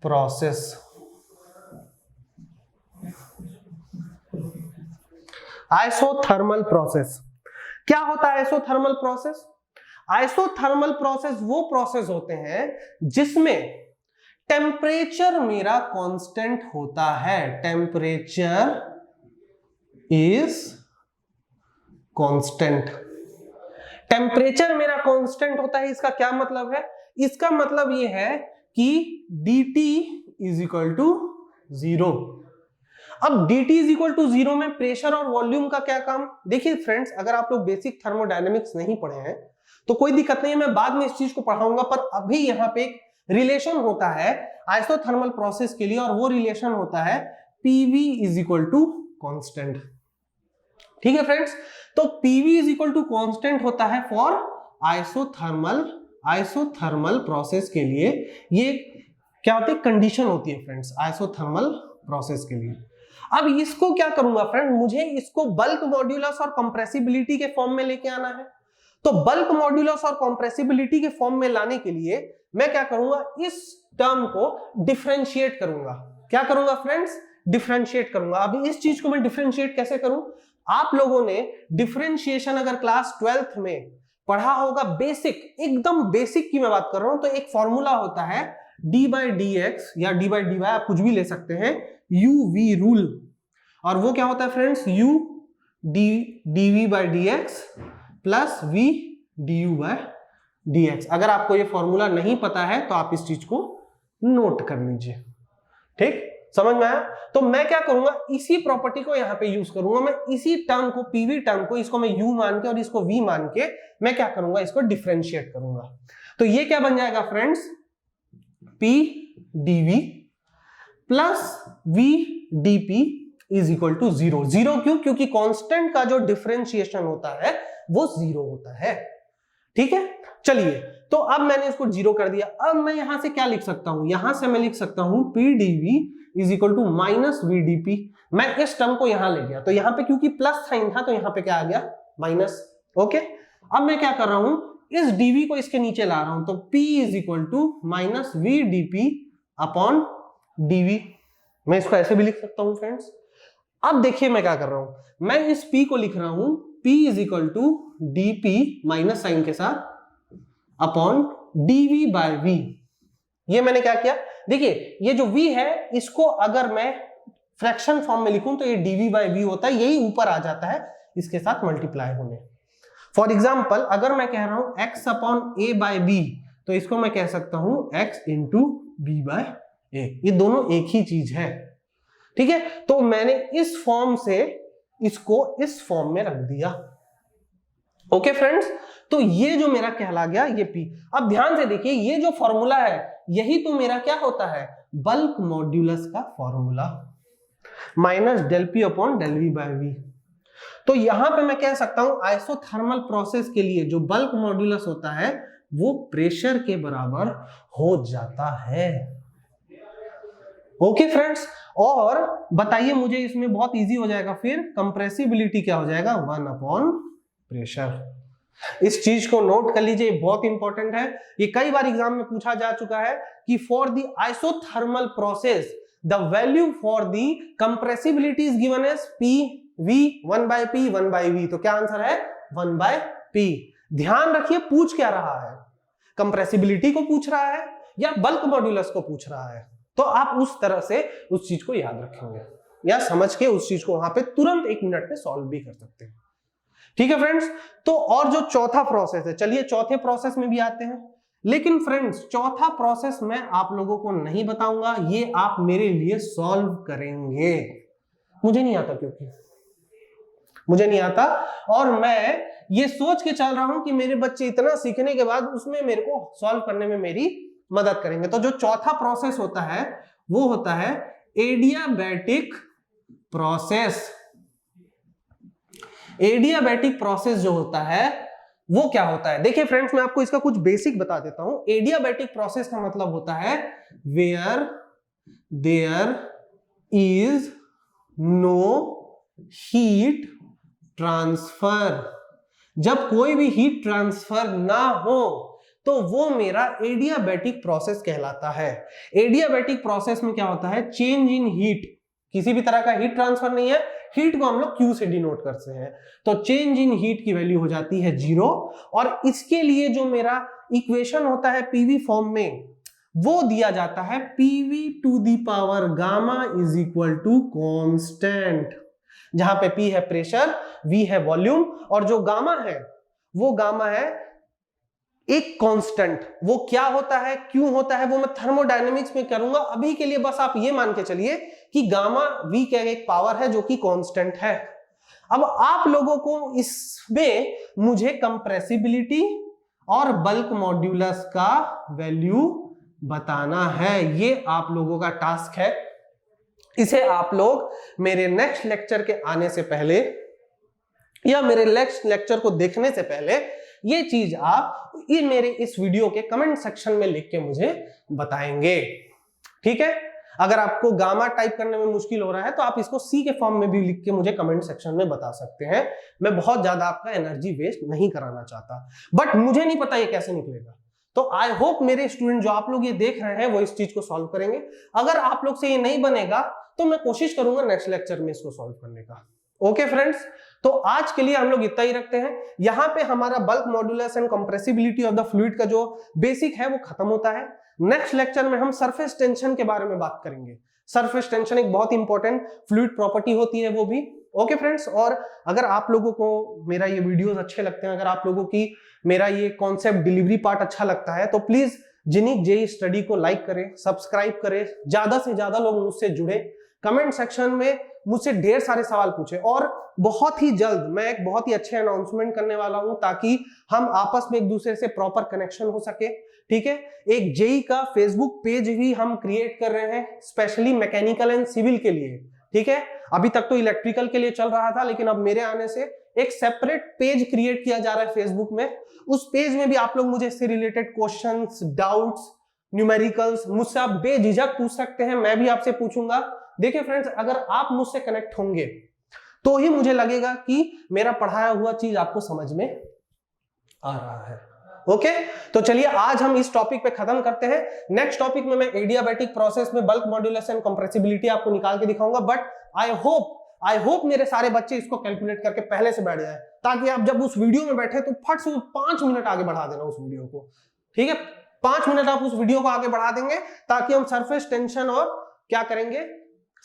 process. Isothermal process क्या होता है? आइसोथर्मल प्रोसेस, आइसोथर्मल प्रोसेस वो प्रोसेस होते हैं जिसमें टेम्परेचर मेरा कांस्टेंट होता है। Temperature is constant. टेम्परेचर मेरा कांस्टेंट होता है। इसका क्या मतलब है? इसका मतलब ये है कि dt इज इक्वल टू 0। अब dt इज इक्वल टू 0 में प्रेशर और वॉल्यूम का क्या काम? देखिए फ्रेंड्स, अगर आप लोग बेसिक थर्मोडायनेमिक्स नहीं पढ़े हैं तो कोई दिक्कत नहीं है, मैं बाद में इस चीज को पढ़ाऊंगा, पर अभी यहाँ पे एक रिलेशन होता है आइसोथर्मल प्रोसेस के लिए, और वो रिलेशन होता है PV is equal to constant. ठीक है फ्रेंड्स, तो PV is equal to constant होता है फॉर आइसोथर्मल प्रोसेस के लिए। ये क्या होती है? कंडीशन होती है फ्रेंड्स आइसोथर्मल प्रोसेस के लिए। अब इसको क्या करूंगा फ्रेंड, मुझे इसको बल्क मॉड्यूलस और कंप्रेसिबिलिटी के फॉर्म में लेके आना है। तो बल्क मॉड्यूलस और कंप्रेसिबिलिटी के फॉर्म में लाने के लिए मैं क्या करूंगा, इस टर्म को डिफरेंशिएट करूंगा। क्या करूंगा फ्रेंड्स? डिफरेंशिएट करूंगा। अभी इस चीज को मैं डिफरेंशिएट कैसे करूं? आप लोगों ने डिफरेंशिएशन अगर क्लास 12th में पढ़ा होगा, बेसिक, एकदम बेसिक की मैं बात कर रहा हूं, तो एक फॉर्मूला होता है d/dx या d/dy, आप कुछ भी ले सकते हैं, uv रूल। और वो क्या होता है friends? u dv/dx plus v du/dx। अगर आपको ये फॉर्मूला नहीं पता है तो आप इस चीज को नोट कर लीजिए। ठीक, समझ में आया? तो मैं क्या करूंगा, इसी प्रॉपर्टी को यहां पे यूज करूंगा। मैं इसी टर्म को, PV टर्म को, इसको मैं u मान के और इसको v मान के मैं क्या करूंगा, इसको डिफरेंशिएट करूंगा। तो ये क्या बन जाएगा friends? P dv plus v dp is equal to 0। 0 क्यों? क्योंकि कांस्टेंट का जो डिफरेंशिएशन होता है वो 0 होता है। ठीक है, चलिए, तो अब मैंने इसको 0 कर दिया। अब मैं यहां से क्या लिख सकता हूं? यहां से मैं लिख सकता हूं P dv is equal to minus v dp। मैं इस टर्म को यहां ले गया, तो यहां पे क्योंकि प्लस साइन था तो यहां पे क्या आ गया? माइनस। ओके, अब मैं क्या कर रहा हूं, इस dv को इसके नीचे ला रहा हूं, तो P is equal to minus v dp upon dv। मैं इसको ऐसे भी लिख सकता हूं फ्रेंड्स। अब देखिए मैं क्या कर रहा हूं, मैं इस P को लिख रहा हूं P is equal to dp minus sign के साथ अपॉन dv बाय v। ये मैंने क्या किया? देखिए, ये जो v है इसको अगर मैं फ्रैक्शन फॉर्म में लिखूं तो ये dv बाय v होता है, यही ऊपर आ जाता है इसके साथ मल्टीप्लाई होने। फॉर एग्जाम्पल, अगर मैं कह रहा हूं x upon a by b, तो इसको मैं कह सकता हूं x into b by a। ये दोनों एक ही चीज है। ठीक है, तो मैंने इस फॉर्म से इसको इस फॉर्म में रख दिया। ओके फ्रेंड्स, तो ये जो मेरा कहला गया ये P। अब ध्यान से देखिए, ये जो फॉर्मूला है यही तो मेरा क्या होता है? बल्क मॉड्यूलस का formula, minus del P upon del V by V। तो यहां पे मैं कह सकता हूं आइसोथर्मल प्रोसेस के लिए जो बल्क मॉड्यूलस होता है वो प्रेशर के बराबर हो जाता है। ओके फ्रेंड्स, और बताइए मुझे, इसमें बहुत इजी हो जाएगा फिर, कंप्रेसिबिलिटी क्या हो जाएगा? 1 अपॉन प्रेशर। इस चीज को नोट कर लीजिए, बहुत इंपॉर्टेंट है। ये कई बार एग्जाम में पूछा जा चुका है कि for the isothermal process the value for the compressibility is given as PV 1 by P 1 by V। तो क्या आंसर है? 1 by P। ध्यान रखिए पूछ क्या रहा है, कंप्रेसिबिलिटी को पूछ रहा है या बल्क मॉड्यूलस को पूछ रहा है। तो आप उस तरह से उस चीज को याद रखेंगे या समझ के उस चीज को वहां पे तुरंत 1 मिनट में सॉल्व भी कर सकते हैं। ठीक है फ्रेंड्स, तो और जो चौथा प्रोसेस है, चलिए चौथे प्रोसेस में भी आते हैं। लेकिन फ्रेंड्स, चौथा प्रोसेस मैं आप लोगों को नहीं बताऊंगा, ये आप मेरे लिए सॉल्व करेंगे। मुझे नहीं आता, क्योंकि मुझे नहीं आता, और मैं ये सोच के चल रहा हूं कि मेरे बच्चे इतना सीखने के बाद उसमें मेरे को सॉल्व करने में मेरी मदद करेंगे। तो जो चौथा प्रोसेस होता है वो होता है एडियाबैटिक प्रोसेस। एडियाबैटिक प्रोसेस जो होता है वो क्या होता है? देखिए फ्रेंड्स, मैं आपको इसका कुछ बेसिक बता देता हूं। एडियाबैटिक प्रोसेस का मतलब होता है where there is no heat transfer. जब कोई भी हीट ट्रांसफर ना हो तो वो मेरा एडियाबैटिक प्रोसेस कहलाता है। एडियाबैटिक प्रोसेस में क्या होता है? चेंज इन हीट, किसी भी तरह का हीट ट्रांसफर नहीं है, हीट को हम लोग Q से डिनोट करते हैं, तो चेंज इन हीट की वैल्यू हो जाती है 0। और इसके लिए जो मेरा इक्वेशन होता है पीवी फॉर्म में, वो दिया जाता है PV to the power gamma is equal to constant, जहां पे P है प्रेशर, V है वॉल्यूम, और जो गामा है वो गामा है एक कांस्टेंट। वो क्या होता है, क्यों होता है, वो मैं थर्मोडायनेमिक्स में करूंगा। अभी के लिए बस आप ये मान के चलिए कि गामा V का एक पावर है जो कि कांस्टेंट है। अब आप लोगों को इसमें मुझे कंप्रेसिबिलिटी और बल्क मॉड्यूलस का वैल्यू बताना है। ये आप लोगों का टास्क है। इसे आप लोग मेरे नेक्स्ट लेक्चर के आने से पहले या मेरे नेक्स्ट लेक्चर को देखने से पहले ये चीज आप ये मेरे इस वीडियो के कमेंट सेक्शन में लिख के मुझे बताएंगे, ठीक है? अगर आपको गामा टाइप करने में मुश्किल हो रहा है तो आप इसको सी के फॉर्म में भी लिख के मुझे कमेंट सेक्शन में बता सकते हैं। मैं बहुत ज्यादा आपका एनर्जी वेस्ट नहीं कराना चाहता, बट मुझे नहीं पता ये कैसे निकलेगा। तो आई होप मेरे स्टूडेंट जो आप लोग ये देख रहे हैं वो इस चीज को सॉल्व करेंगे। अगर आप लोग से ये नहीं बनेगा तो मैं कोशिश करूंगा नेक्स्ट लेक्चर में इसको सॉल्व करने का। ओके फ्रेंड्स, तो आज के लिए हम लोग इतना ही रखते हैं। यहां पे हमारा bulk modulus and compressibility of the fluid का जो बेसिक है वो खत्म होता है। नेक्स्ट लेक्चर में हम सरफेस टेंशन के बारे में बात करेंगे। सरफेस टेंशन एक बहुत इंपॉर्टेंट फ्लूइड प्रॉपर्टी होती है वो भी। ओके फ्रेंड्स, और अगर आप लोगों को मेरा ये वीडियोस अच्छे लगते हैं, अगर आप लोगों की मेरा ये कॉन्सेप्ट डिलीवरी पार्ट अच्छा लगता है, तो प्लीज जेनिक जेई स्टडी को लाइक करें, सब्सक्राइब करें, ज्यादा से ज्यादा लोग मुझसे जुड़े, कमेंट सेक्शन में मुझसे ढेर सारे सवाल पूछे। और बहुत ही जल्द मैं एक बहुत ही अच्छे अनाउंसमेंट करने वाला हूं ताकि हम आपस में एक दूसरे से प्रॉपर कनेक्शन हो सके, ठीक है? एक जेई का फेसबुक पेज भी हम क्रिएट कर रहे हैं स्पेशली मैकेनिकल एंड सिविल के लिए, ठीक है? अभी तक तो इलेक्ट्रिकल के लिए चल रहा था, लेकिन अब मेरे आने से एक सेपरेट पेज क्रिएट किया जा रहा है फेसबुक में। उस पेज में भी आप लोग मुझे इससे रिलेटेड क्वेश्चंस, डाउट्स, न्यूमेरिकल्स मुझसे आप बेझिझक पूछ सकते हैं, मैं भी आपसे पूछूंगा। देखिए फ्रेंड्स, अगर आप मुझसे कनेक्ट होंगे तो ही मुझे लगेगा कि मेरा पढ़ाया हुआ चीज आपको समझ में आ रहा है। ओके, तो चलिए आज हम इस टॉपिक पे खत्म करते हैं। नेक्स्ट टॉपिक में मैं एडियाबैटिक प्रोसेस में बल्क मॉड्यूलस एंड कंप्रेसिबिलिटी आपको निकाल के दिखाऊंगा। बट आई होप मेरे सारे बच्चे इसको कैलकुलेट करके पहले से बैठ जाए, ताकि आप जब उस वीडियो में बैठे तो फट से 5 मिनट आगे बढ़ा देना उस वीडियो को, ठीक है? 5 मिनट आप उस वीडियो को आगे बढ़ा देंगे ताकि हम सरफेस टेंशन और क्या करेंगे,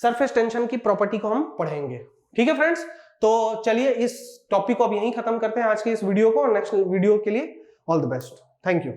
सरफेस टेंशन की प्रॉपर्टी को हम पढ़ेंगे, ठीक है फ्रेंड्स? तो चलिए इस टॉपिक को अब यहीं खत्म करते हैं आज के इस वीडियो को। नेक्स्ट वीडियो के लिए all the best, thank you.